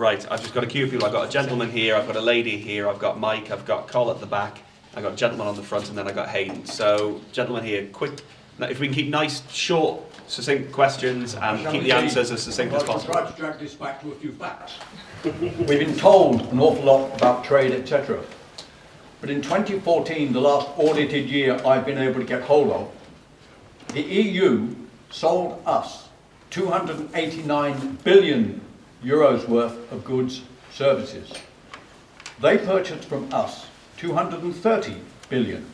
Right, I've just got a queue of people. I've got a gentleman here, I've got a lady here, I've got Mike, I've got Col at the back, I've got a gentleman on the front, and then I've got Hayden. So, gentleman here, quick. If we can keep nice, short, succinct questions and keep the answers as succinct as possible. I'll try to drag this back to a few facts. We've been told an awful lot about trade, etc. But in 2014, the last audited year I've been able to get hold of, the EU sold us 289 billion euros worth of goods, services. They purchased from us 230 billion.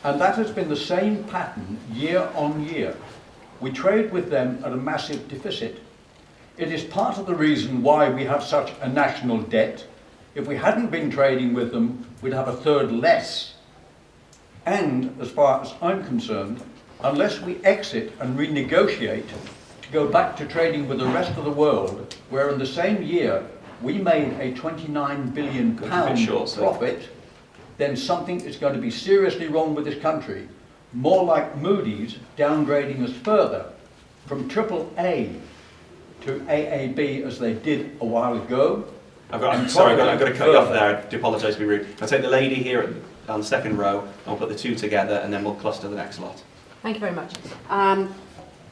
And that has been the same pattern year on year. We trade with them at a massive deficit. It is part of the reason why we have such a national debt. If we hadn't been trading with them, we'd have a third less. And as far as I'm concerned, unless we exit and renegotiate to go back to trading with the rest of the world, where in the same year we made a £29 billion profit, then something is going to be seriously wrong with this country. More like Moody's downgrading us further from AAA to AAB as they did a while ago. I've got to cut you off there. I do apologise to be rude. I'll take the lady here on the second row, and we'll put the two together, and then we'll cluster the next lot. Thank you very much.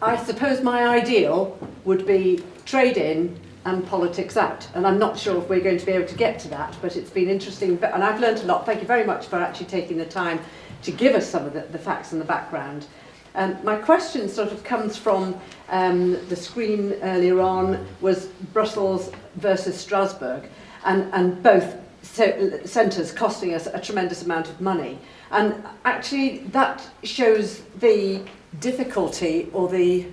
I suppose my ideal would be trade in and politics out. And I'm not sure if we're going to be able to get to that, but it's been interesting. And I've learned a lot. Thank you very much for actually taking the time to give us some of the facts and the background. My question sort of comes from the screen earlier on was Brussels versus Strasbourg, and both centres costing us a tremendous amount of money. And actually that shows the difficulty or the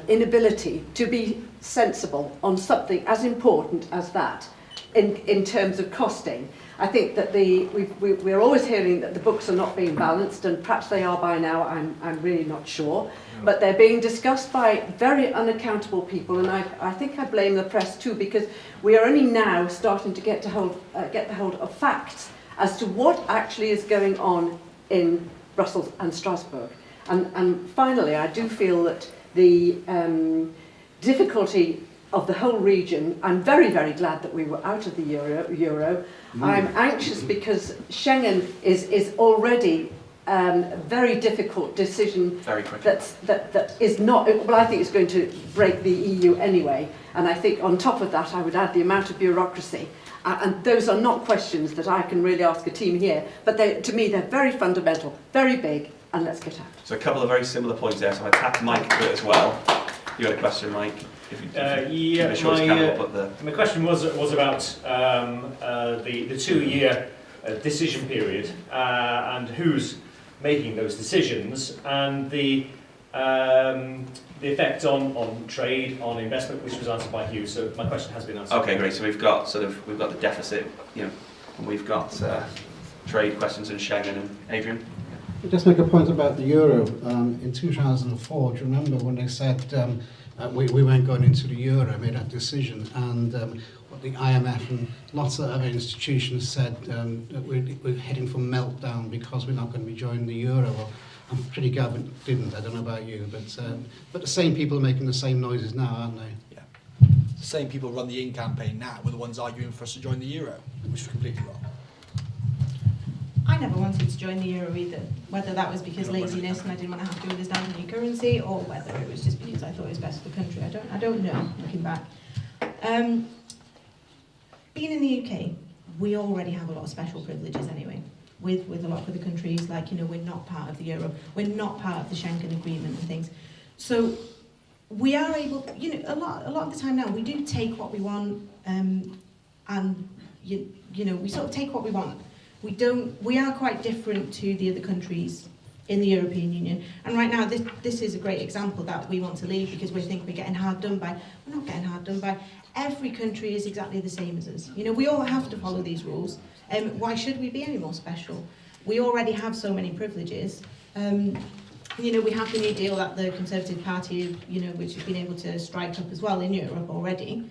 inability to be sensible on something as important as that in terms of costing. I think that we're always hearing that the books are not being balanced, and perhaps they are by now, I'm really not sure. No. But they're being discussed by very unaccountable people, and I think I blame the press too, because we are only now starting to get the hold of facts as to what actually is going on in Brussels and Strasbourg. And finally, I do feel that the difficulty of the whole region, I'm very, very glad that we were out of the euro. I'm anxious because Schengen is already a very difficult decision that is not, well, I think it's going to break the EU anyway. And I think on top of that, I would add the amount of bureaucracy. And those are not questions that I can really ask a team here, but to me, they're very fundamental, very big, and let's get out. So a couple of very similar points there, so I tapped Mike a bit as well. You had a question, Mike? My question was about the 2-year decision period and who's making those decisions, and the effect on trade, on investment, which was answered by Hugh. So my question has been answered. Okay, great. So we've got the deficit, and we've got trade questions in Schengen. And Adrian? I'll just make a point about the euro. In 2004, do you remember when they said we weren't going into the euro, made that decision, and what the IMF and lots of other institutions said that we're heading for meltdown because we're not going to be joining the euro. Well, I'm pretty glad we didn't. I don't know about you, but the same people are making the same noises now, aren't they? Yeah. The same people run the In campaign now were the ones arguing for us to join the euro, which was completely wrong. I never wanted to join the euro either, whether that was because laziness and I didn't want to have to understand the new currency, or whether it was just because I thought it was best for the country. I don't know, looking back. Being in the UK, we already have a lot of special privileges anyway, with a lot of other countries, like, we're not part of the euro, we're not part of the Schengen agreement and things. So we are able, a lot of the time now, we do take what we want, and we sort of take what we want. We are quite different to the other countries in the European Union. And right now, this is a great example that we want to leave because we think we're getting hard done by. We're not getting hard done by. Every country is exactly the same as us. We all have to follow these rules. Why should we be any more special? We already have so many privileges. We have the New Deal that the Conservative Party, which has been able to strike up as well in Europe already.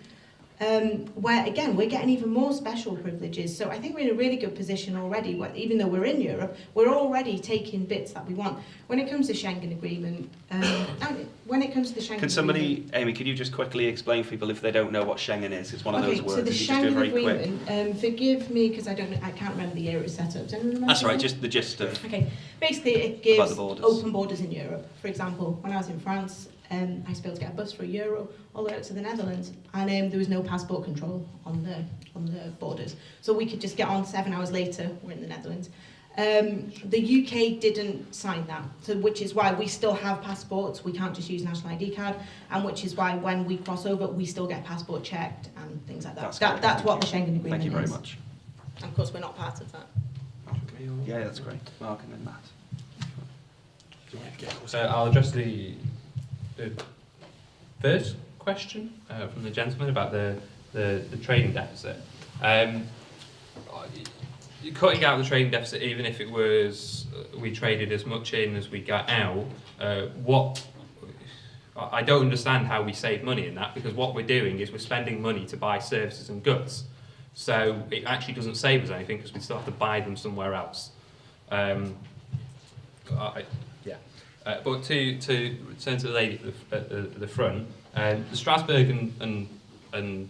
where again we're getting even more special privileges. So I think we're in a really good position already. Even though we're in Europe, we're already taking bits that we want. When it comes to Schengen Agreement, Can somebody, Amy, can you just quickly explain for people if they don't know what Schengen is? It's one of those words. So the If you just do it Schengen very quick. Agreement, forgive me because I can't remember the year it was set up. Does anyone remember? That's right, just the gist of. Okay, basically it About gives the borders. open borders in Europe. For example, when I was in France, I used to be able to get a bus for €1 all the way up to the Netherlands, and there was no passport control on the borders, so we could just get on 7 hours later. We're in the Netherlands. The UK didn't sign that, so which is why we still have passports. We can't just use national ID card, and which is why when we cross over, we still get passport checked and things like that. That's what the Schengen Agreement is. Thank you very much. And of course, we're not part of that. Yeah, that's great. Mark and then Matt. So I'll address the first question from the gentleman about the trading deficit. Cutting out the trading deficit, even if it was we traded as much in as we got out, I don't understand how we save money in that, because what we're doing is we're spending money to buy services and goods. So it actually doesn't save us anything because we still have to buy them somewhere else. But to return to the lady at the front, the Strasbourg and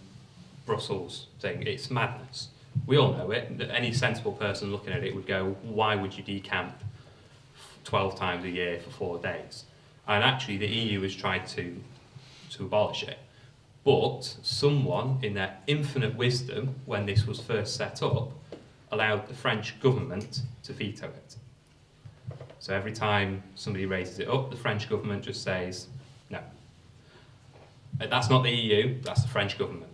Brussels thing, it's madness. We all know it. Any sensible person looking at it would go, why would you decamp 12 times a year for 4 days? And actually the EU has tried to abolish it. But someone, in their infinite wisdom, when this was first set up, allowed the French government to veto it. So every time somebody raises it up, the French government just says, no. That's not the EU, that's the French government.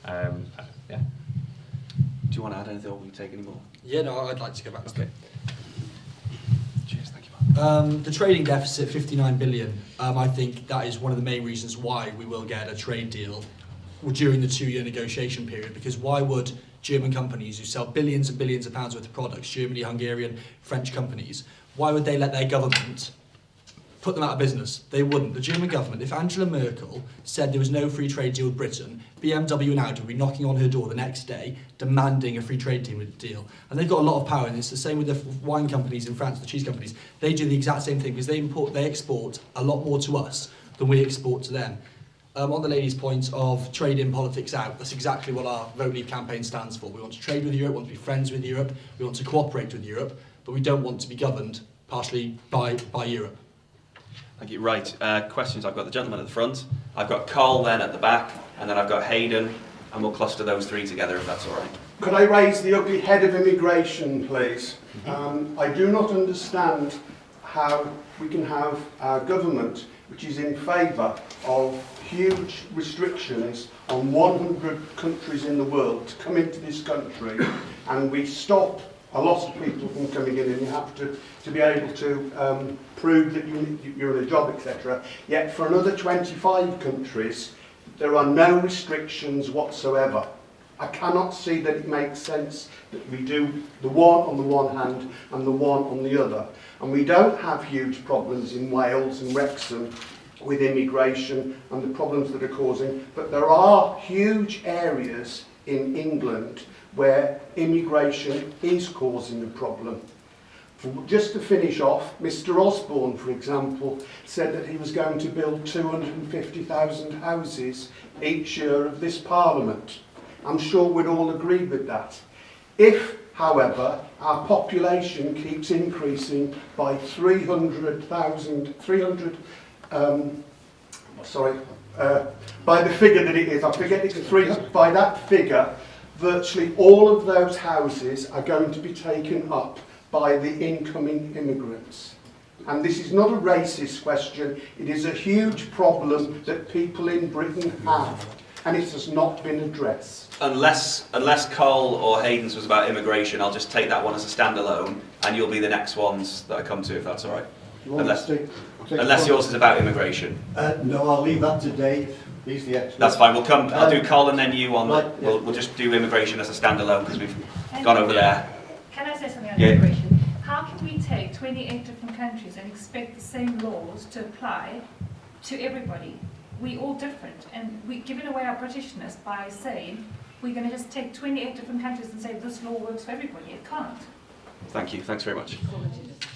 Yeah. Do you want to add anything or will you take any more? Yeah, no, I'd like to go back to Okay. Cheers, thank you, Mark. the trading deficit, 59 billion. I think that is one of the main reasons why we will get a trade deal during the 2-year negotiation period, because why would German companies who sell billions and billions of pounds worth of products, Germany, Hungarian, French companies, why would they let their government put them out of business? They wouldn't. The German government, if Angela Merkel said there was no free trade deal with Britain, BMW and Audi would be knocking on her door the next day demanding a free trade deal. And they've got a lot of power, and it's the same with the wine companies in France, the cheese companies. They do the exact same thing because they export a lot more to us than we export to them. On the lady's point of trade in, politics out, that's exactly what our Vote Leave campaign stands for. We want to trade with Europe, we want to be friends with Europe, we want to cooperate with Europe, but we don't want to be governed partially by Europe. Thank you. Right, questions. I've got the gentleman at the front, I've got Carl then at the back, and then I've got Hayden, and we'll cluster those three together if that's all right. Could I raise the ugly head of immigration, please? I do not understand how we can have our government, which is in favour of huge restrictions on 100 countries in the world to come into this country, and we stop a lot of people from coming in, and you have to be able to prove that you're in a job, etc. Yet for another 25 countries, there are no restrictions whatsoever. I cannot see that it makes sense that we do the one on the one hand and the one on the other. And we don't have huge problems in Wales and Wrexham with immigration and the problems that are causing, but there are huge areas in England where immigration is causing a problem. Just to finish off, Mr. Osborne, for example, said that he was going to build 250,000 houses each year of this Parliament. I'm sure we'd all agree with that. If, however, our population keeps increasing by 300,000, by the figure that it is, I forget it's by that figure, virtually all of those houses are going to be taken up by the incoming immigrants. And this is not a racist question, it is a huge problem that people in Britain have, and it has not been addressed. Unless Carl or Hayden's was about immigration, I'll just take that one as a standalone, and you'll be the next ones that I come to, if that's all right. Unless yours is about immigration. No, I'll leave that to Dave. He's the expert. That's fine. We'll come. I'll do Carl and then you on. We'll just do immigration as a standalone because we've gone over there. Can I say something on immigration? How can we take 28 different countries and expect the same laws to apply to everybody? we're all different, and we're giving away our Britishness by saying we're going to just take 28 different countries and say this law works for everybody. It can't. Thank you. Thanks very much.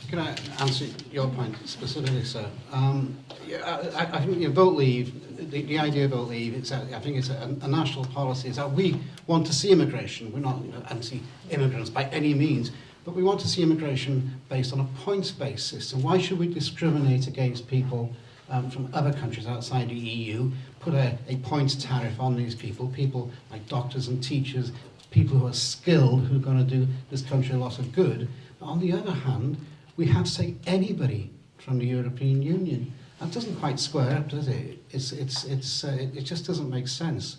Can I answer your point specifically, sir? I think vote leave, the idea of vote leave, I think it's a national policy. Is that we want to see immigration. We're not anti-immigrants by any means, but we want to see immigration based on a points-based system. Why should we discriminate against people from other countries outside the EU, put a points tariff on these people like doctors and teachers, people who are skilled, who are going to do this country a lot of good. But on the other hand, we have to say anybody from the European Union. That doesn't quite square up, does it? It just doesn't make sense.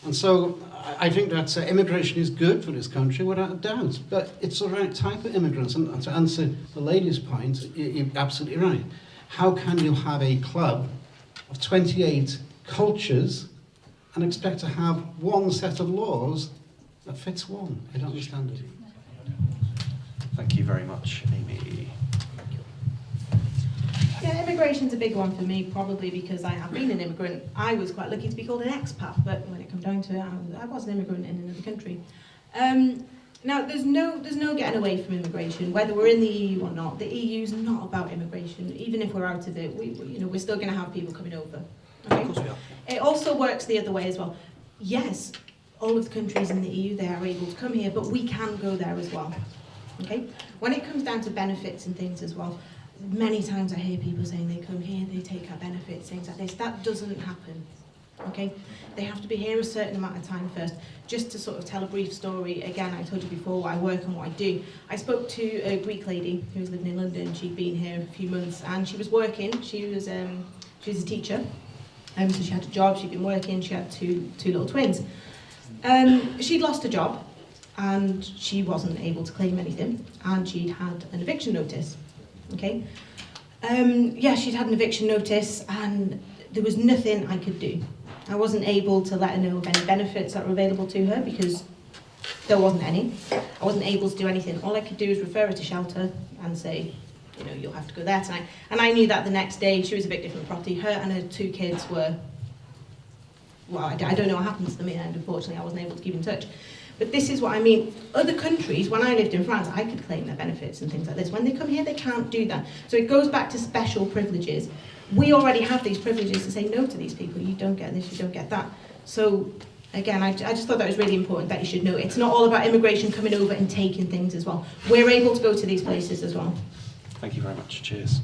And so I think that immigration is good for this country, without a doubt. But it's the right type of immigrants. And to answer the lady's point, you're absolutely right. How can you have a club of 28 cultures and expect to have one set of laws that fits one? I don't understand it. Thank you very much, Amy. Yeah, immigration's a big one for me, probably because I have been an immigrant. I was quite lucky to be called an expat, but when it comes down to it, I was an immigrant in another country. Now, there's no getting away from immigration, whether we're in the EU or not. The EU's not about immigration. Even if we're out of it, we're still going to have people coming over. Okay? Of course we are. It also works the other way as well. Yes, all of the countries in the EU, they are able to come here, but we can go there as well. Okay? When it comes down to benefits and things as well, many times I hear people saying they come here, they take our benefits, things like this. That doesn't happen. Okay? They have to be here a certain amount of time first. Just to sort of tell a brief story, again, I told you before what I work and what I do. I spoke to a Greek lady who was living in London. She'd been here a few months and she was working. She was a teacher. So she had a job, she'd been working, she had two little twins. She'd lost her job and she wasn't able to claim anything, and she'd had an eviction notice. Okay? She'd had an eviction notice and there was nothing I could do. I wasn't able to let her know of any benefits that were available to her because there wasn't any. I wasn't able to do anything. All I could do is refer her to shelter and say, you'll have to go there tonight. And I knew that the next day. She was evicted from the property. Her and her 2 kids were, well, I don't know what happened to them, and unfortunately I wasn't able to keep in touch. But this is what I mean. Other countries, when I lived in France, I could claim their benefits and things like this. When they come here, they can't do that. So it goes back to special privileges. We already have these privileges to say no to these people. You don't get this, you don't get that. So, again, I just thought that was really important that you should know. It's not all about immigration coming over and taking things as well. We're able to go to these places as well. Thank you very much. Cheers.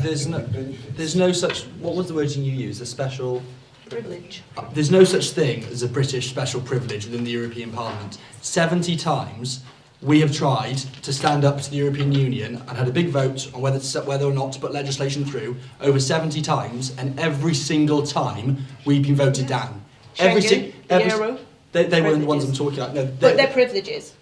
There's no such, what was the wording you used? A special... Privilege. There's no such thing as a British special privilege within the European Parliament. 70 times we have tried to stand up to the European Union and had a big vote on whether or not to put legislation through over 70 times, and every single time we've been voted down. Schengen, Euro. They weren't the ones I'm talking about. No, But they're privileges.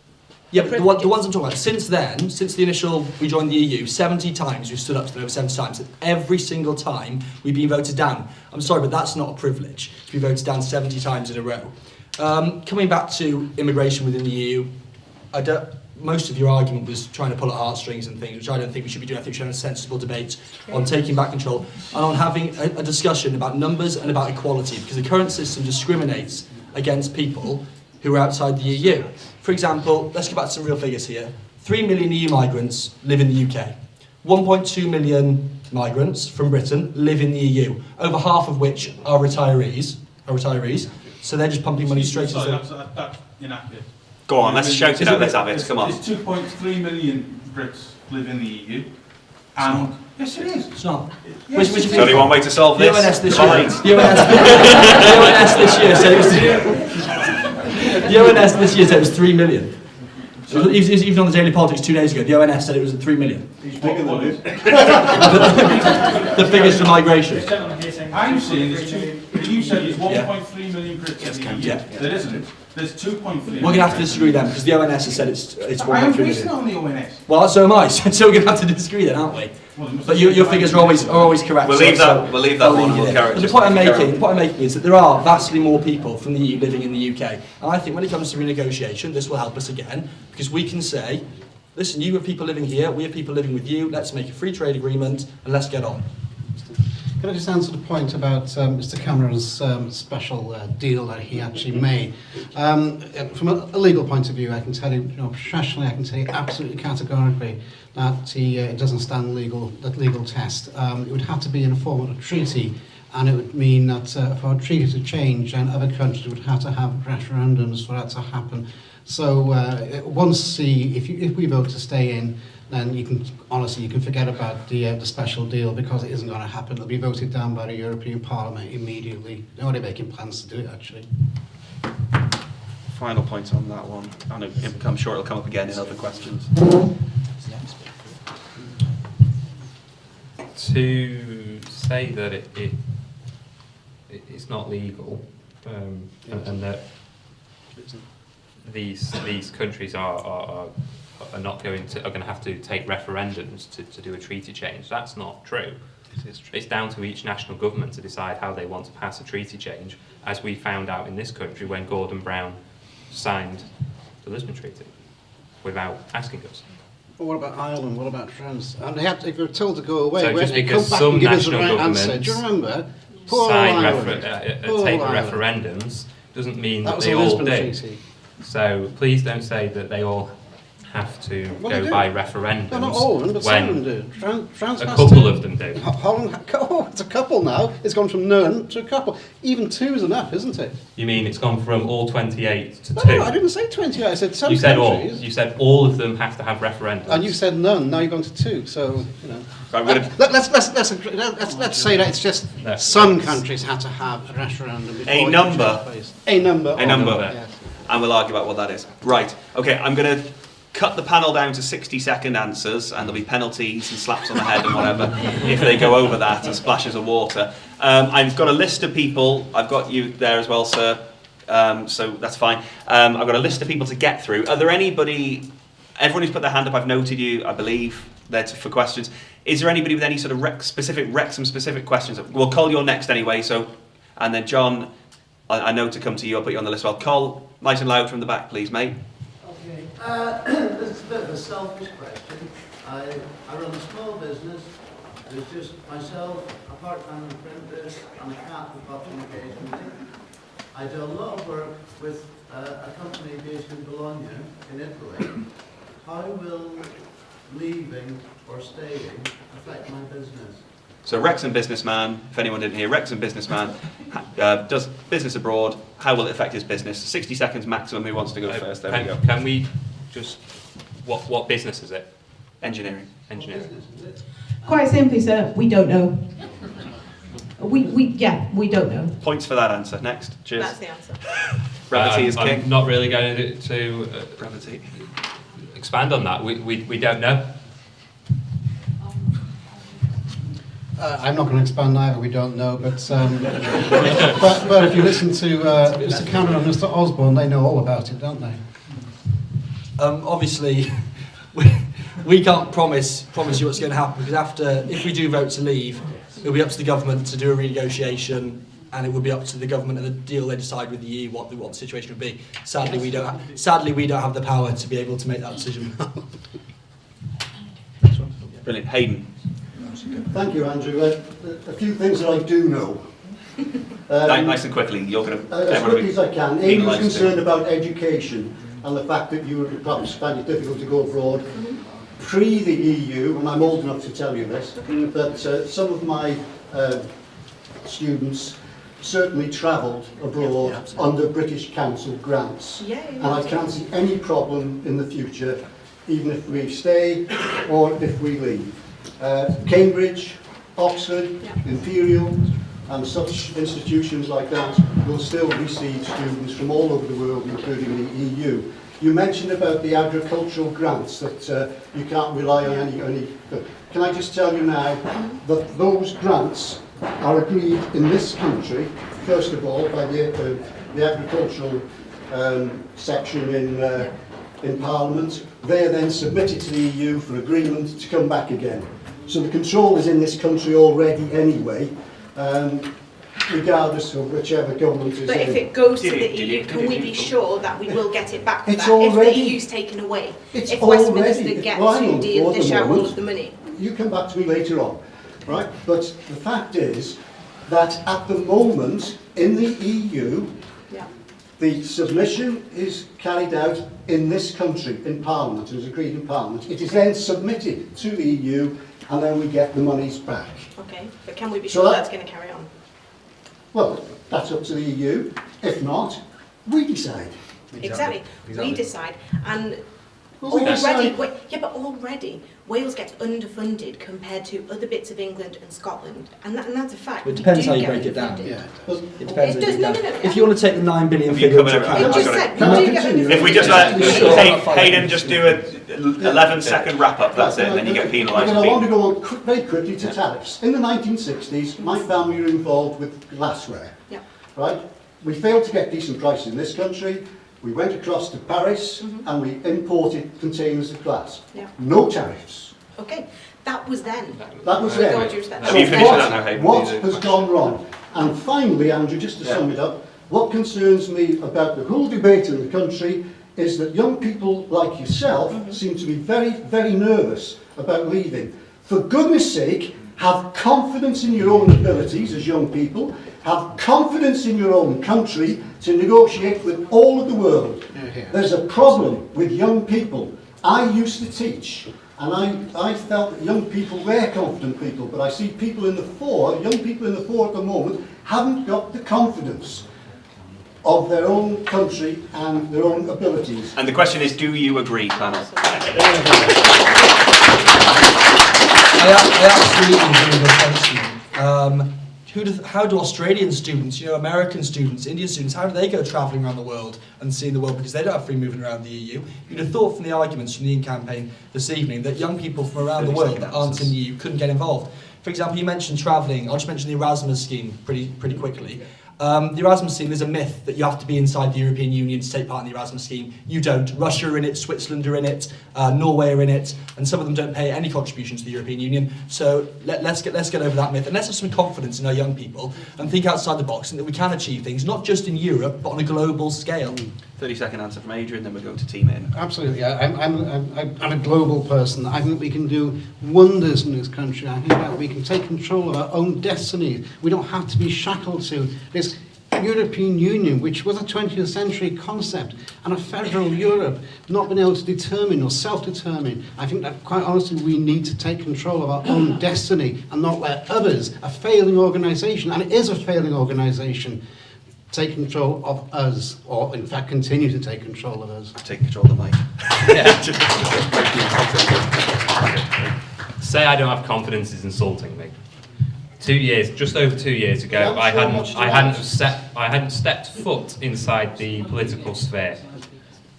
yeah, but the ones I'm talking about, since then, since the initial, we joined the EU, 70 times we've stood up to them, over 70 times. And every single time we've been voted down. I'm sorry, but that's not a privilege to be voted down 70 times in a row. Coming back to immigration within the EU, most of your argument was trying to pull at heartstrings and things, which I don't think we should be doing. I think we should have a sensible debate on taking back control and on having a discussion about numbers and about equality, because the current system discriminates against people who are outside the EU. For example, let's go back to some real figures here. 3 million EU migrants live in the UK. 1.2 million migrants from Britain live in the EU, over half of which are retirees. So they're just pumping money straight into the... That's inaccurate. Go on, let's shout it out, let's have it, come on. There's 2.3 million Brits live in the EU. And yes, it is. It's not. Yes, There's only one way to solve this. The ONS this year. The ONS this year said it was. The ONS this year said it was 3 million. Even on the Daily Politics 2 days ago, the ONS said it was at 3 million. He's bigger than this. The figures for migration. I'm saying there's you said there's 1.3 million Brits in the EU. Yeah. There isn't. There's 2.3 million. We're going to have to disagree then, because the ONS has said it's 1.3 I am million. basing on the ONS. Well, so am I. So we're going to have to disagree then, aren't we? But your figures are always correct. We'll leave that one. We'll carry it. The point I'm making is that there are vastly more people from the EU living in the UK, and I think when it comes to renegotiation, this will help us again, because we can say, listen, you have people living here, we have people living with you. Let's make a free trade agreement and let's get on. Can I just answer the point about Mr Cameron's special deal that he actually made? From a legal point of view, I can tell you, professionally, I can tell you absolutely categorically that it doesn't stand that legal test. It would have to be in a form of a treaty, and it would mean that for a treaty to change, then other countries would have to have referendums for that to happen. So if we vote to stay in, then you can forget about the special deal, because it isn't going to happen. It'll be voted down by the European Parliament immediately. They're already making plans to do it, actually. Final point on that one. I'm sure it'll come up again in other questions. To say that it's not legal, and that these countries are not going to have to take referendums to do a treaty change. That's not true. It's down to each national government to decide how they want to pass a treaty change, as we found out in this country when Gordon Brown signed the Lisbon Treaty without asking us. Well, what about Ireland? What about France? And they were told to go away. So just they because come back some and give us the national right answer. governments Do you remember? Poor take Ireland. referendums doesn't mean That that was they a all Lisbon do. Treaty. So please don't say that they all have to Well, they go do. by referendums. No, not all of them, but some of them when do. France a has couple to. of them do. Holland, it's a couple now. It's gone from none to a couple. Even two is enough, isn't it? You mean it's gone from all 28 to 2? No, I didn't say 20. I said some You said all. countries. You said all of them have to have referendums. And you said none. Now you've gone to two. So Right, let's say that it's just No. some countries had to have a referendum. before A it number. took place. A number. A number. Yes. And we'll argue about what that is. Right. Okay, I'm going to cut the panel down to 60-second answers, and there'll be penalties and slaps on the head and whatever if they go over that, and splashes of water. I've got a list of people. I've got you there as well, sir. So that's fine. I've got a list of people to get through. Are there anybody? Everyone who's put their hand up, I've noted you, I believe, there for questions. Is there anybody with any sort of Wrexham-specific questions? Well, Col, you're next anyway, so... And then John, I know to come to you, I'll put you on the list as well. Col, nice and loud from the back, please, mate. Okay, this is a bit of a selfish question. I run a small business. There's just myself, a part-time apprentice, and a cat who pops in occasionally. I do a lot of work with a company based in Bologna, in Italy. How will leaving or staying affect my business? So Wrexham businessman, if anyone didn't hear, Wrexham businessman does business abroad. How will it affect his business? 60 seconds maximum. Who wants to go first? There we go. Can we just... What business is it? Engineering. Engineering. Quite simply, sir, we don't know. We don't know. Points for that answer. Next. Cheers. That's the answer. Brevity is king. I'm not really going to Brevity. expand on that. We don't know. I'm not going to expand either, we don't know, but but if you listen to Mr Cameron and Mr Osborne, they know all about it, don't they? Obviously, we can't promise you what's going to happen, because if we do vote to leave, it'll be up to the government to do a renegotiation, and it will be up to the government and the deal they decide with the EU what the situation would be. Sadly, we don't have the power to be able to make that decision. Brilliant. Hayden. Thank you, Andrew. A few things that I do know. Nice and quickly. You're going to... As quickly as I can. Amy was concerned about education and the fact that you would perhaps find it difficult to go abroad. Pre the EU, and I'm old enough to tell you this, that some of my students certainly travelled abroad under British Council grants. And I can't see any problem in the future, even if we stay or if we leave. Cambridge, Oxford, Imperial, and such institutions like that will still receive students from all over the world, including the EU. You mentioned about the agricultural grants, that you can't rely on any... Can I just tell you now that those grants are agreed in this country, first of all, by the agricultural section in Parliament. They are then submitted to the EU for agreement to come back again. So the control is in this country already anyway, regardless of whichever government is But in. if it goes to the EU, can we be sure that we will get it back? It's If already- the EU's taken away, It's if already- Westminster it's gets lying to for the dish out all moment. of the money. You come back to me later on. right? But the fact is that at the moment in the EU, the submission is carried out in this country, in Parliament, it is agreed in Parliament. It is then submitted to the EU and then we get the monies back. Okay, but can we be So sure that- that's going to carry on? Well, that's up to the EU. If not, we decide. Exactly. We decide. And Well, we already, decide. but already Wales gets underfunded compared to other bits of England and Scotland, and that's a fact. It We depends do how you get break it down. underfunded. It depends. It does, no. If you want to take the 9 billion Have you figure covered into everything? account, It just said Can we I do get continue? underfunded. If we just let Sure. Hayden just do a 11-second wrap-up, that's it, and then you get penalised. I want to go on very quickly to tariffs. In the 1960s, my family were involved with glassware. Yeah. Right? We failed to get decent prices in this country. We went across to Paris and we imported containers of glass. Yeah. No tariffs. Okay, that was then. That was With it. all due respect. Have you finished with that now, Hayden? What These are has gone wrong? And finally, Andrew, just to sum it up, what concerns me about the whole debate in the country is that young people like yourself seem to be very, very nervous about leaving. For goodness sake, have confidence in your own abilities as young people, have confidence in your own country to negotiate with all of the world. There's a problem with young people. I used to teach, and I felt that young people were confident people, but I see people in the fore, young people in the fore at the moment, haven't got the confidence of their own country and their own abilities. And the question is, do you agree, panel? I absolutely agree with the question. How do Australian students, American students, Indian students, how do they go travelling around the world and seeing the world because they don't have free movement around the EU? You'd have thought from the arguments from the campaign this evening that young people from around the world that aren't in the EU couldn't get involved. For example, you mentioned travelling. I'll just mention the Erasmus scheme pretty quickly. The Erasmus scheme is a myth that you have to be inside the European Union to take part in the Erasmus scheme. You don't. Russia are in it, Switzerland are in it, Norway are in it, and some of them don't pay any contribution to the European Union. So let's get over that myth and let's have some confidence in our young people and think outside the box and that we can achieve things, not just in Europe, but on a global scale. 30-second answer from Adrian, then we're going to team in. Absolutely. I'm a global person. I think we can do wonders in this country. I think that we can take control of our own destiny. We don't have to be shackled to this European Union, which was a 20th century concept, and a federal Europe not being able to determine or self-determine. I think that, quite honestly, we need to take control of our own destiny and not let others, a failing organisation, and it is a failing organisation, take control of us, or in fact continue to take control of us. Take control of the mic. Say I don't have confidence is insulting me. Just over 2 years ago, I hadn't stepped foot inside the political sphere.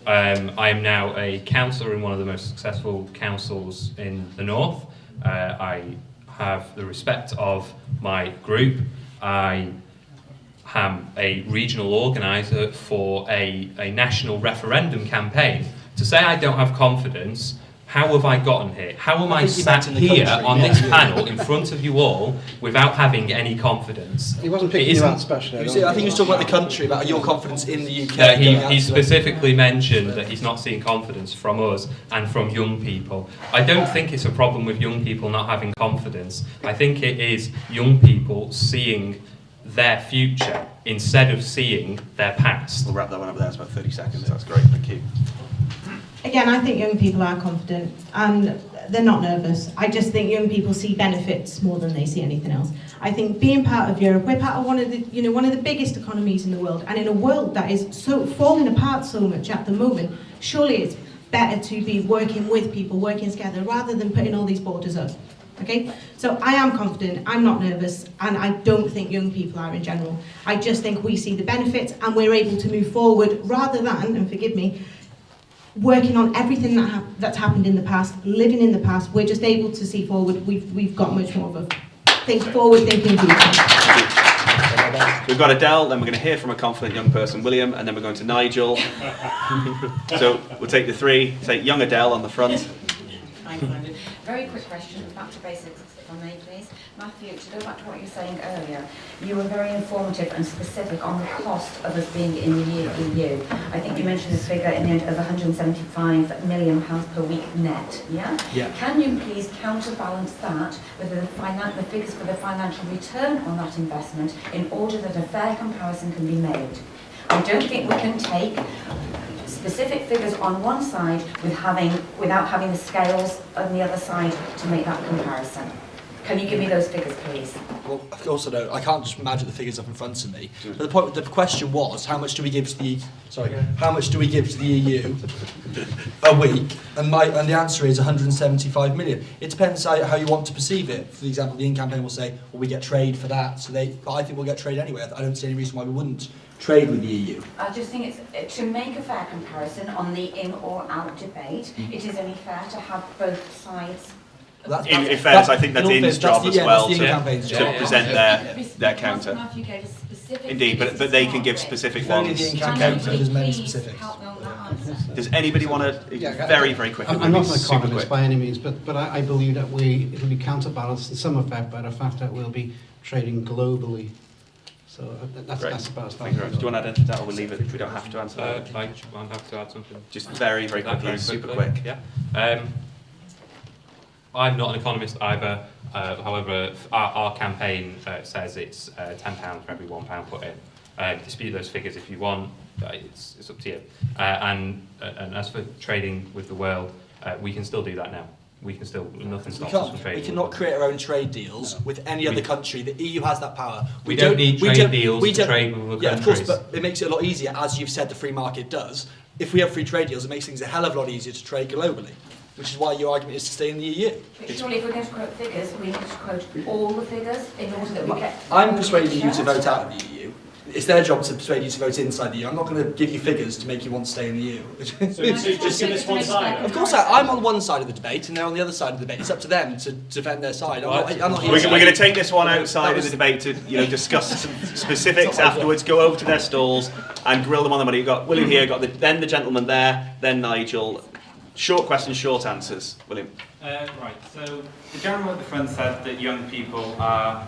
I am now a councillor in one of the most successful councils in the north. I have the respect of my group. I am a regional organiser for a national referendum campaign. To say I don't have confidence, how have I gotten here? How am I sat here on this panel in front of you all without having any confidence? He wasn't picking you out especially. I think he was talking about the country, about your confidence in the UK. He specifically mentioned that he's not seeing confidence from us and from young people. I don't think it's a problem with young people not having confidence. I think it is young people seeing their future instead of seeing their past. We'll wrap that one up there. It's about 30 seconds. That's great. Thank you. Again, I think young people are confident and they're not nervous. I just think young people see benefits more than they see anything else. I think being part of Europe, we're part of one of the biggest economies in the world, and in a world that is so falling apart so much at the moment, surely it's better to be working with people, working together, rather than putting all these borders up. Okay, so I am confident, I'm not nervous, and I don't think young people are in general. I just think we see the benefits and we're able to move forward rather than, and forgive me, working on everything that's happened in the past, living in the past. We're just able to see forward. We've got much more of a forward-thinking future. We've got Adele, then we're going to hear from a confident young person, William, and then we're going to Nigel. So we'll take the three. Take young Adele on the front. Very quick question, back to basics. if I may please. Matthew, to go back to what you were saying earlier, you were very informative and specific on the cost of us being in the EU. I think you mentioned this figure in the end of £175 million per week net, yeah? Yeah. Can you please counterbalance that with the figures for the financial return on that investment in order that a fair comparison can be made? I don't think we can take specific figures on one side without having the scales on the other side to make that comparison. Can you give me those figures, please? Well, I also don't. I can't just imagine the figures up in front of me. But the question was, how much do we give to the how much do we give to the EU a week? And the answer is 175 million. It depends how you want to perceive it. For example, the in-campaign will say, well, we get trade for that. But I think we'll get trade anyway. I don't see any reason why we wouldn't trade with the EU. I just think it's to make a fair comparison on the in or out debate. It is only fair to have both sides. In fairness, I think that's In's job as well to present their counter. Matthew gave a specific Indeed, but they can give specific ones. There's many specifics. Does anybody want to very, very quickly? I'm not an economist by any means, but I believe that it will be counterbalanced in some effect by the fact that we'll be trading globally. So that's about as far as. Do you want to add into that, or we'll leave it if we don't have to answer that? I'm happy to add something. Just very, very quickly, super quick. Yeah. I'm not an economist either. However, our campaign says it's £10 for every £1 put in. Dispute those figures if you want. It's up to you. And as for trading with the world, we can still do that now. We can still, nothing stops us from trading. We cannot create our own trade deals with any other country. The EU has that power. We don't need trade deals to trade with other countries. Of course, but it makes it a lot easier, as you've said the free market does. If we have free trade deals, it makes things a hell of a lot easier to trade globally, which is why your argument is to stay in the EU. But surely if we're going to quote figures, we need to quote all the figures in order that we get... I'm persuading you to vote out of the EU. It's their job to persuade you to vote inside the EU. I'm not going to give you figures to make you want to stay in the EU. So just give us one side? Of course, I'm on one side of the debate and they're on the other side of the debate. It's up to them to defend their side. I'm not we're going to take this one outside of the debate to discuss some specifics afterwards, go over to their stalls and grill them on the money. You've got William here, then the gentleman there, then Nigel. Short questions, short answers. William. Right, so the gentleman at the front said that young people are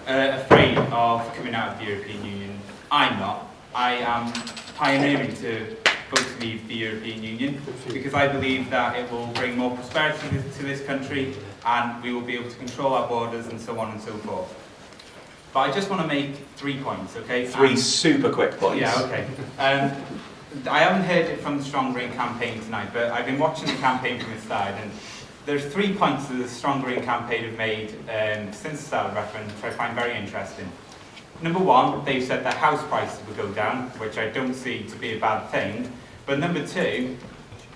afraid of coming out of the European Union. I'm not. I am pioneering to vote to leave the European Union because I believe that it will bring more prosperity to this country and we will be able to control our borders and so on and so forth. But I just want to make 3 points, okay? Three super quick points. Yeah, okay. I haven't heard it from the Strong Green campaign tonight, but I've been watching the campaign from its side, and there's 3 points that the Strong Green campaign have made since the start of the referendum, which I find very interesting. Number 1, they've said that house prices will go down, which I don't see to be a bad thing. But number 2,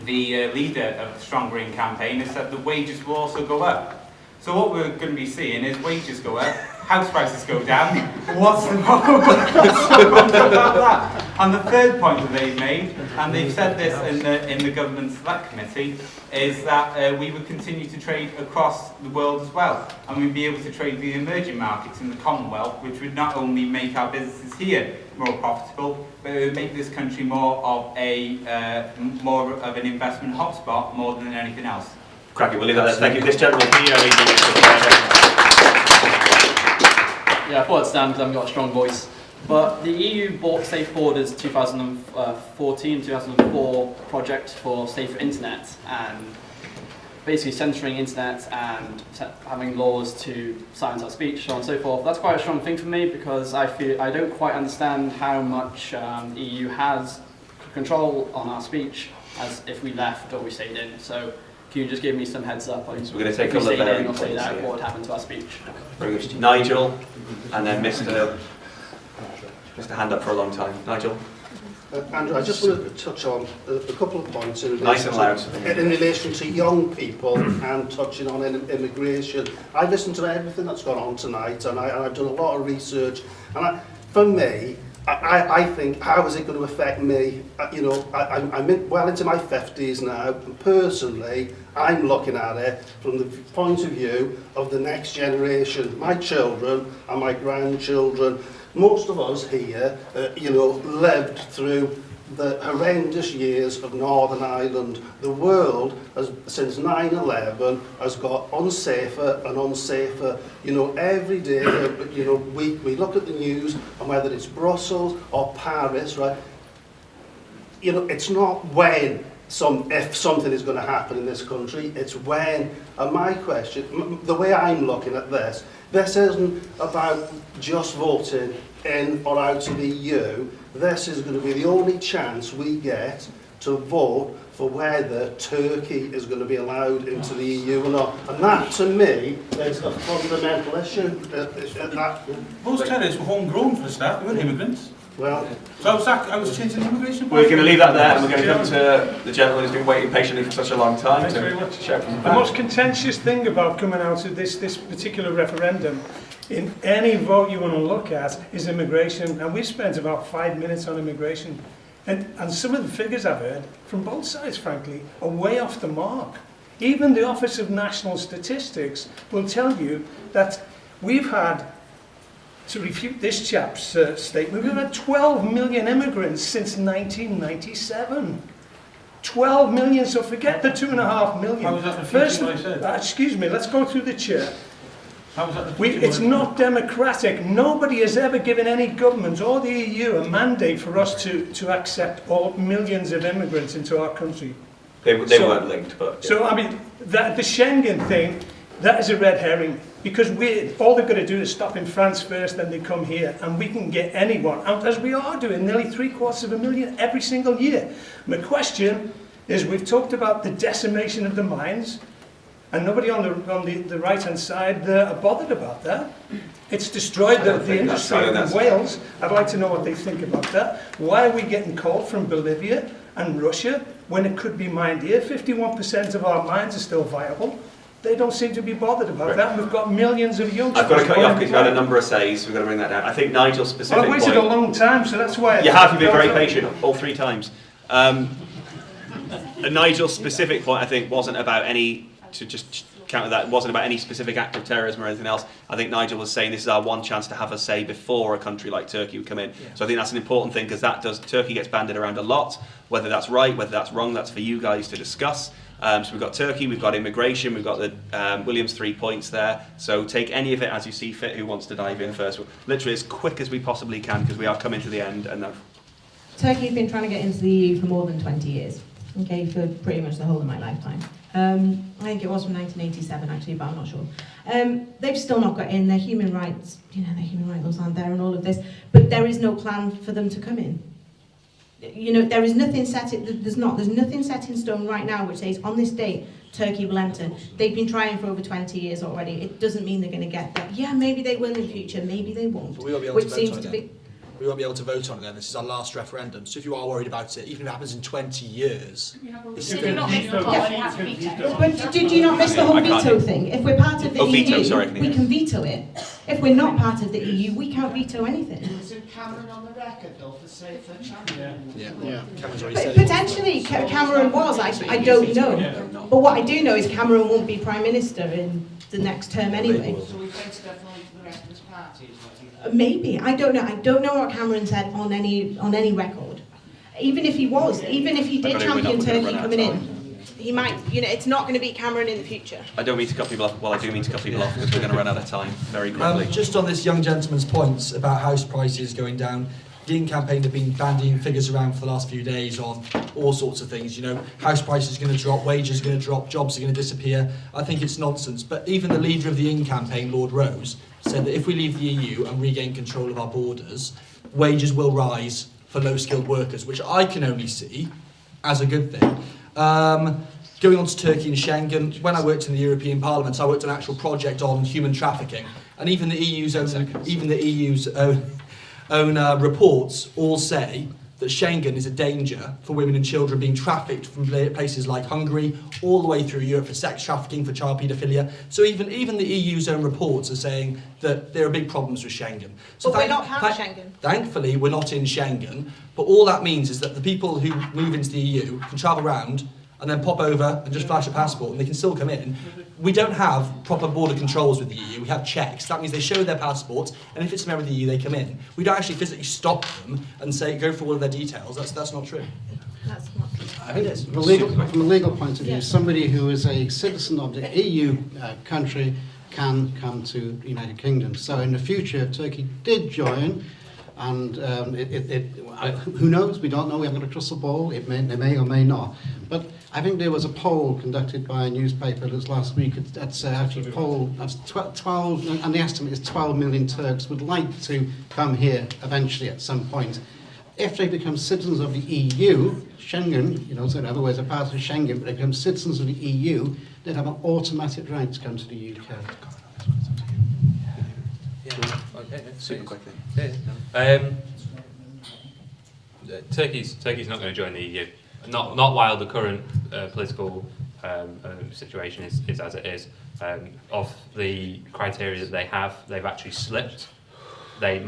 the leader of the Strong Green campaign has said that wages will also go up. So what we're going to be seeing is wages go up, house prices go down. What's the problem about that? And the third point that they've made, and they've said this in the government select committee, is that we would continue to trade across the world as well, and we'd be able to trade the emerging markets in the Commonwealth, which would not only make our businesses here more profitable, but it would make this country more of an investment hotspot more than anything else. Cracking, we'll leave that there. Thank you. This gentleman here. Yeah, I thought I'd stand because I haven't got a strong voice. But the EU bought Safe Borders 2014-2004 project for safer internet and basically censoring internet and having laws to silence our speech, so on and so forth. That's quite a strong thing for me because I feel I don't quite understand how much the EU has control on our speech as if we left or we stayed in. So can you just give me some heads up on so we're going to take if we stayed in or stayed out, what would happen to our speech? Very good. Nigel, and then Mr. Hand up for a long time. Nigel. Andrew, I just want to touch on a couple of points in nice and loud. In relation to young people and touching on immigration. I've listened to everything that's gone on tonight and I've done a lot of research. And for me, I think, how is it going to affect me? I'm well into my 50s now, and personally, I'm looking at it from the point of view of the next generation, my children and my grandchildren. Most of us here, lived through the horrendous years of Northern Ireland. The world, has, since 9/11, has got unsafer and unsafer. You know, every day, you know, we look at the news, and whether it's Brussels or Paris, right? You know, it's not when, if something is going to happen in this country, it's when. And my question, the way I'm looking at this isn't about just voting in or out of the EU. This is going to be the only chance we get to vote for whether Turkey is going to be allowed into the EU or not. And that, to me, is a fundamental issue. Those terrorists were homegrown for a start, they weren't immigrants. Well, so I was changing the immigration policy. We're going to leave that there, and we're going to come to the gentleman who's been waiting patiently for such a long time. Thanks very much. The most contentious thing about coming out of this particular referendum, in any vote you want to look at, is immigration. And we've spent about 5 minutes on immigration. And some of the figures I've heard, from both sides, frankly, are way off the mark. Even the Office of National Statistics will tell you that we've had, to refute this chap's statement, we've had 12 million immigrants since 1997. 12 million, so forget the 2.5 million. How was that the First, I said? excuse me, let's go through the chair. How was that the It's not democratic. Nobody has ever given any government or the EU a mandate for us to accept all millions of immigrants into our country. They weren't linked, but... Yeah. So, I mean, the Schengen thing, that is a red herring, because all they've got to do is stop in France first, then they come here, and we can get anyone out, as we are doing, nearly 750,000 every single year. My question is, we've talked about the decimation of the mines, and nobody on the right-hand side are bothered about that. It's destroyed the industry in Wales. I'd like to know what they think about that. Why are we getting coal from Bolivia and Russia when it could be mined here? 51% of our mines are still viable. They don't seem to be bothered about that. And we've got millions of youngsters. I've got to cut you off because you've had a number of says. We've got to bring that down. I think Nigel's specific Well, I've waited a long time, so that's why... You have. You've been very patient, all 3 times. Nigel's specific point, I think, wasn't about any... To just counter that, it wasn't about any specific act of terrorism or anything else. I think Nigel was saying this is our one chance to have a say before a country like Turkey would come in. Yeah. So I think that's an important thing, because Turkey gets banded around a lot. Whether that's right, whether that's wrong, that's for you guys to discuss. So we've got Turkey, we've got immigration, we've got the Williams 3 points there. So take any of it as you see fit. Who wants to dive in first? Literally as quick as we possibly can, because we are coming to the end. And Turkey's been trying to get into the EU for more than 20 years. Okay, for pretty much the whole of my lifetime. I think it was from 1987 actually, but I'm not sure. They've still not got in. Their human rights, their human rights laws aren't there and all of this, but there is no plan for them to come in. There is nothing set. There's nothing set in stone right now which says on this date Turkey will enter. They've been trying for over 20 years already. It doesn't mean they're going to get there. Yeah, maybe they will in the future. Maybe they won't. But we won't be able to vote on it then. We won't be able to vote on it then. This is our last referendum. So if you are worried about it, even if it happens in 20 years... But did you not miss the whole veto thing? If we're part of the EU, we can veto it. If we're not part of the EU, we can't veto anything. Isn't Cameron on the record, though, for safer Champion? Yeah. Cameron's already said potentially, Cameron was. I don't know. But what I do know is Cameron won't be Prime Minister in the next term anyway. So we think definitely to the rest of his party, is what he... Maybe. I don't know. I don't know what Cameron said on any record. Even if he did champion Turkey coming in, he might, it's not going to be Cameron in the future. I don't mean to cut people off. Well, I do mean to cut people off because we're going to run out of time very quickly. Just on this young gentleman's points about house prices going down, the In campaign have been bandying figures around for the last few days on all sorts of things. House prices are going to drop, wages are going to drop, jobs are going to disappear. I think it's nonsense. But even the leader of the In campaign, Lord Rose, said that if we leave the EU and regain control of our borders, wages will rise for low-skilled workers, which I can only see as a good thing. Going on to Turkey and Schengen, when I worked in the European Parliament, I worked on an actual project on human trafficking, and even the EU's own reports all say that Schengen is a danger for women and children being trafficked from places like Hungary all the way through Europe for sex trafficking, for child paedophilia. So even the EU's own reports are saying that there are big problems with Schengen. So but we're not part of Schengen. Thankfully, we're not in Schengen, but all that means is that the people who move into the EU can travel around and then pop over and just flash a passport and they can still come in. We don't have proper border controls with the EU, we have checks. That means they show their passports, and if it's a member of the EU, they come in. We don't actually physically stop them and say, go through all of their details. That's not true. That's not true. I think it is. From a legal point of view, somebody who is a citizen of the EU country can come to the United Kingdom. So in the future, if Turkey did join, and who knows, we don't know, we haven't got a crystal ball, they may or may not. But I think there was a poll conducted by a newspaper this last week that's actually polled, that's 12, and the estimate is 12 million Turks would like to come here eventually at some point. If they become citizens of the EU, Schengen, you know, so in other words, a part of Schengen, but they become citizens of the EU, they'd have an automatic right to come to the UK. Yeah, okay, super quickly. Turkey's not going to join the EU. Not while the current political situation is as it is. Of the criteria that they have, they've actually slipped. They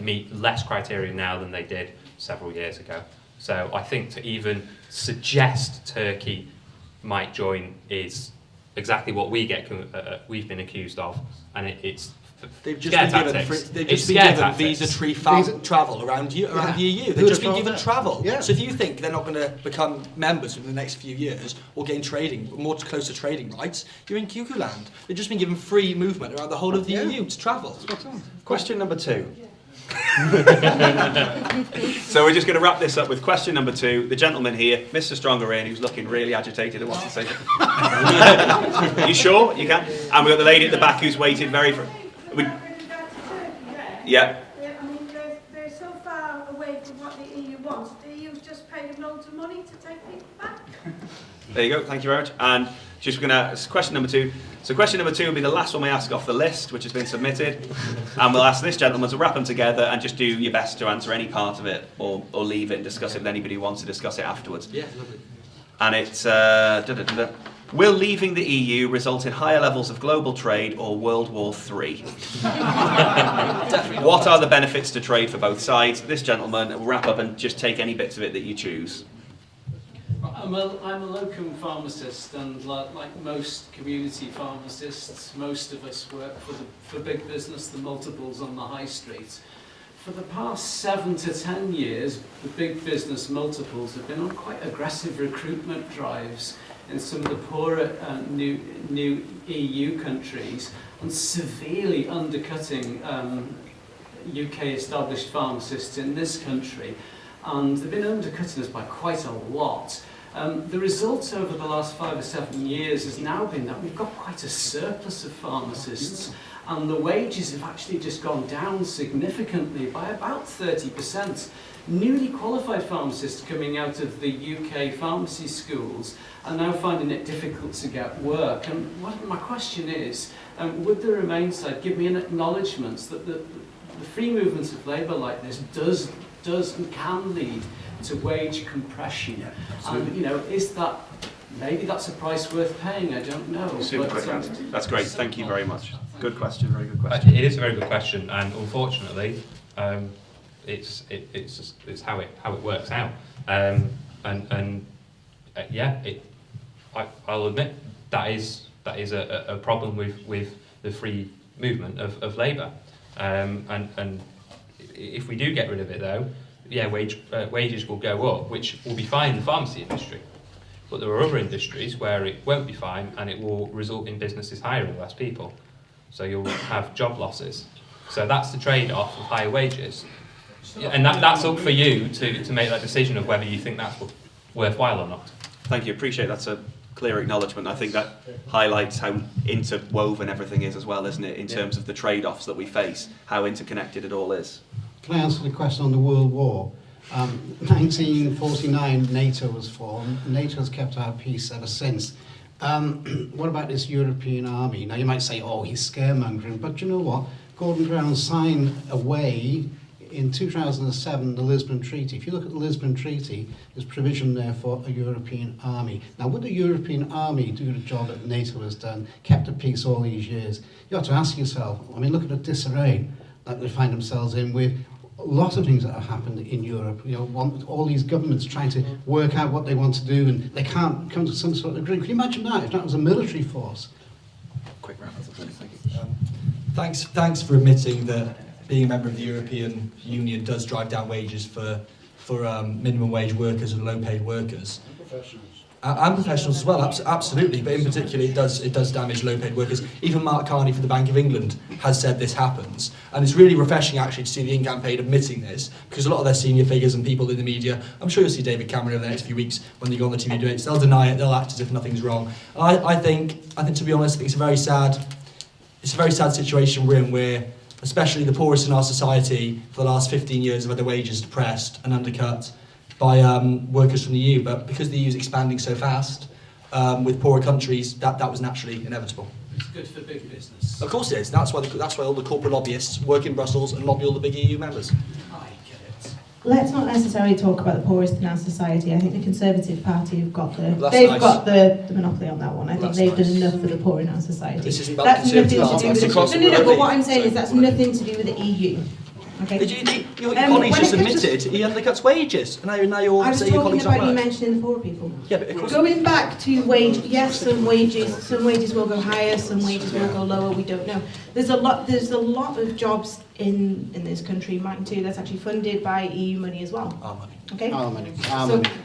meet less criteria now than they did several years ago. So I think to even suggest Turkey might join is exactly what we've been accused of, and it's They've just been given visa-free travel around the EU. They've just been given travel. Yeah. So if you think they're not going to become members in the next few years or gain more closer trading rights, you're in cuckoo land. They've just been given free movement around the whole of the EU to travel. Question number 2. So we're just going to wrap this up with question number 2. The gentleman here, Mr. Strongeran, who's looking really agitated and wants to say something. You sure? You can? And we've got the lady at the back who's waited Yeah. I mean, they're so far away from what the EU wants. The EU's just paying loads of money to take people back. There you go. Thank you very much. And just going to question number 2. So question number 2 will be the last one we ask off the list, which has been submitted, and we'll ask this gentleman to wrap them together and just do your best to answer any part of it, or leave it and discuss it with anybody who wants to discuss it afterwards. Yeah, lovely. And it's will leaving the EU result in higher levels of global trade or World War III? What are the benefits to trade for both sides? This gentleman will wrap up and just take any bits of it that you choose. I'm a locum pharmacist, and like most community pharmacists, most of us work for big business, the multiples on the high street. For the past 7 to 10 years, the big business multiples have been on quite aggressive recruitment drives in some of the poorer new EU countries, and severely undercutting UK established pharmacists in this country. And they've been undercutting us by quite a lot. The result over the last 5 or 7 years has now been that we've got quite a surplus of pharmacists, and the wages have actually just gone down significantly by about 30%. Newly qualified pharmacists coming out of the UK pharmacy schools are now finding it difficult to get work. And my question is, would the Remain side give me an acknowledgement that the free movement of labour like this does and can lead to wage compression? And, you know, is that, maybe that's a price worth paying, I don't know. Super quick answer. That's great, thank you very much. Good question, very good question. It is a very good question, and unfortunately, it's how it works out. I'll admit that is a problem with the free movement of labour. And if we do get rid of it, though, wages will go up, which will be fine in the pharmacy industry. But there are other industries where it won't be fine, and it will result in businesses hiring less people. So you'll have job losses. So that's the trade-off of higher wages. And that's up for you to make that decision of whether you think that's worthwhile or not. Thank you, appreciate that's a clear acknowledgement. I think that highlights how interwoven everything is as well, isn't it, in terms of the trade-offs that we face, how interconnected it all is. Can I answer the question on the World War? 1949, NATO was formed. NATO has kept our peace ever since. What about this European army? Now you might say, oh, he's scaremongering, but you know what? Gordon Brown signed away in 2007 the Lisbon Treaty. If you look at the Lisbon Treaty, there's provision there for a European army. Now, would the European army do the job that NATO has done, kept the peace all these years? You have to ask yourself, I mean, look at the disarray that they find themselves in with a lot of things that have happened in Europe. You know, all these governments trying to work out what they want to do, and they can't come to some sort of agreement. Can you imagine that if that was a military force? Quick round. Thank you. Thanks for admitting that being a member of the European Union does drive down wages for minimum wage workers and low-paid workers. And professionals as well, absolutely. But in particular, it does damage low-paid workers. Even Mark Carney for the Bank of England has said this happens, and it's really refreshing actually to see the in-campaign admitting this, because a lot of their senior figures and people in the media, I'm sure you'll see David Cameron over the next few weeks when they go on the TV debates, they'll deny it, they'll act as if nothing's wrong. I think to be honest, I think it's a very sad situation we're in, where especially the poorest in our society for the last 15 years have had their wages depressed and undercut by workers from the EU, but because the EU is expanding so fast with poorer countries, that was naturally inevitable. It's good for big business. Of course it is. That's why all the corporate lobbyists work in Brussels and lobby all the big EU members. I get it. Let's not necessarily talk about the poorest in our society. I think the Conservative Party have got the got the monopoly on that one. I think they've done enough for the poor in our society. This isn't about that's nothing to do with no, but what I'm saying is that's nothing to do with the EU. Okay. Your colleagues just admitted he undercuts wages, and now you're saying your colleagues aren't I was talking about you right. mentioning the poor people. Yeah, but of course. Going back to wage, yes, some wages will go higher, some wages will go lower. We don't know. There's a lot of jobs in this country, mine too, that's actually funded by EU money as well. Our money. Okay. Our money.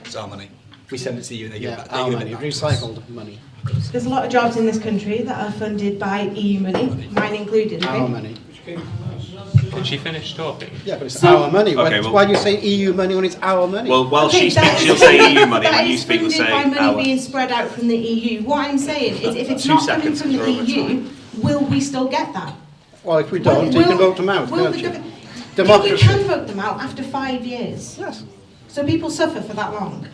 It's our money. We send it to you, and they give it back. Our money. Recycled money. There's a lot of jobs in this country that are funded by EU money, mine included. Okay? Our money. Can she finish talking? Yeah, but it's our money. Okay, Why do you say EU money when it's our money? Well, while she speaks, she'll say EU money. When you speak, we'll say that is funded by our. money being spread out from the EU. What I'm saying is, if it's 2 not coming seconds from the for EU, overtime. will we still get that? Well, if we don't, you can vote them out, can't you? Democracy. You can vote them out after 5 years. Yes. So people suffer for that long.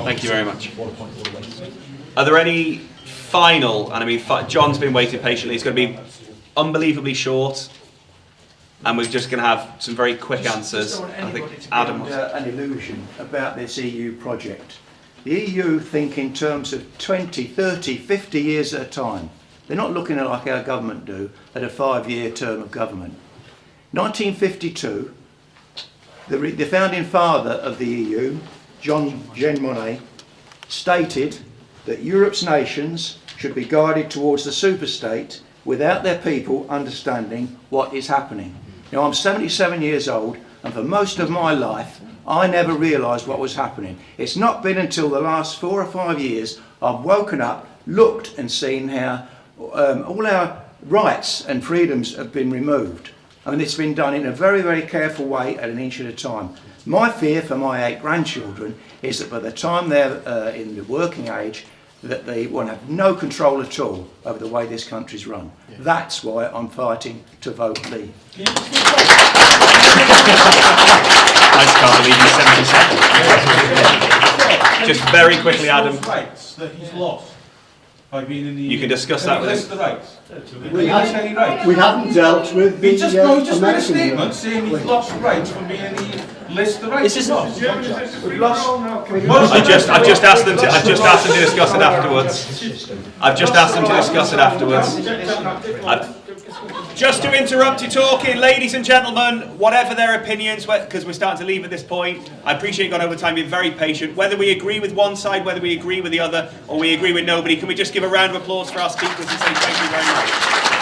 Thank you very much. Are there any final, and I mean, John's been waiting patiently, it's going to be unbelievably short, and we're just going to have some very quick answers. I think Adam wants an illusion about this EU project. The EU think in terms of 20, 30, 50 years at a time. They're not looking at like our government do, at a 5-year term of government. 1952, the founding father of the EU, Jean Monnet, stated that Europe's nations should be guided towards the superstate without their people understanding what is happening. Now, I'm 77 years old, and for most of my life, I never realised what was happening. It's not been until the last 4 or 5 years I've woken up, looked and seen how all our rights and freedoms have been removed. I mean, it's been done in a very, very careful way at an inch at a time. My fear for my 8 grandchildren is that by the time they're in the working age, that they won't have no control at all over the way this country's run. Yeah. That's why I'm fighting to vote Leave. I just can't believe you 77. Just very quickly, Adam. Rights that he's lost by being in the EU. You can discuss that with him. The rights. We haven't dealt with the He just made a American statement saying he's lost rights from being in the EU. List the rights. This is lost. We've lost. I've just asked them to discuss it afterwards. I've just asked them to discuss it afterwards. Just to interrupt you talking, ladies and gentlemen, whatever their opinions, because we're starting to leave at this point, I appreciate you gone over time, being very patient. Whether we agree with one side, whether we agree with the other, or we agree with nobody, can we just give a round of applause for our speakers and say thank you very much?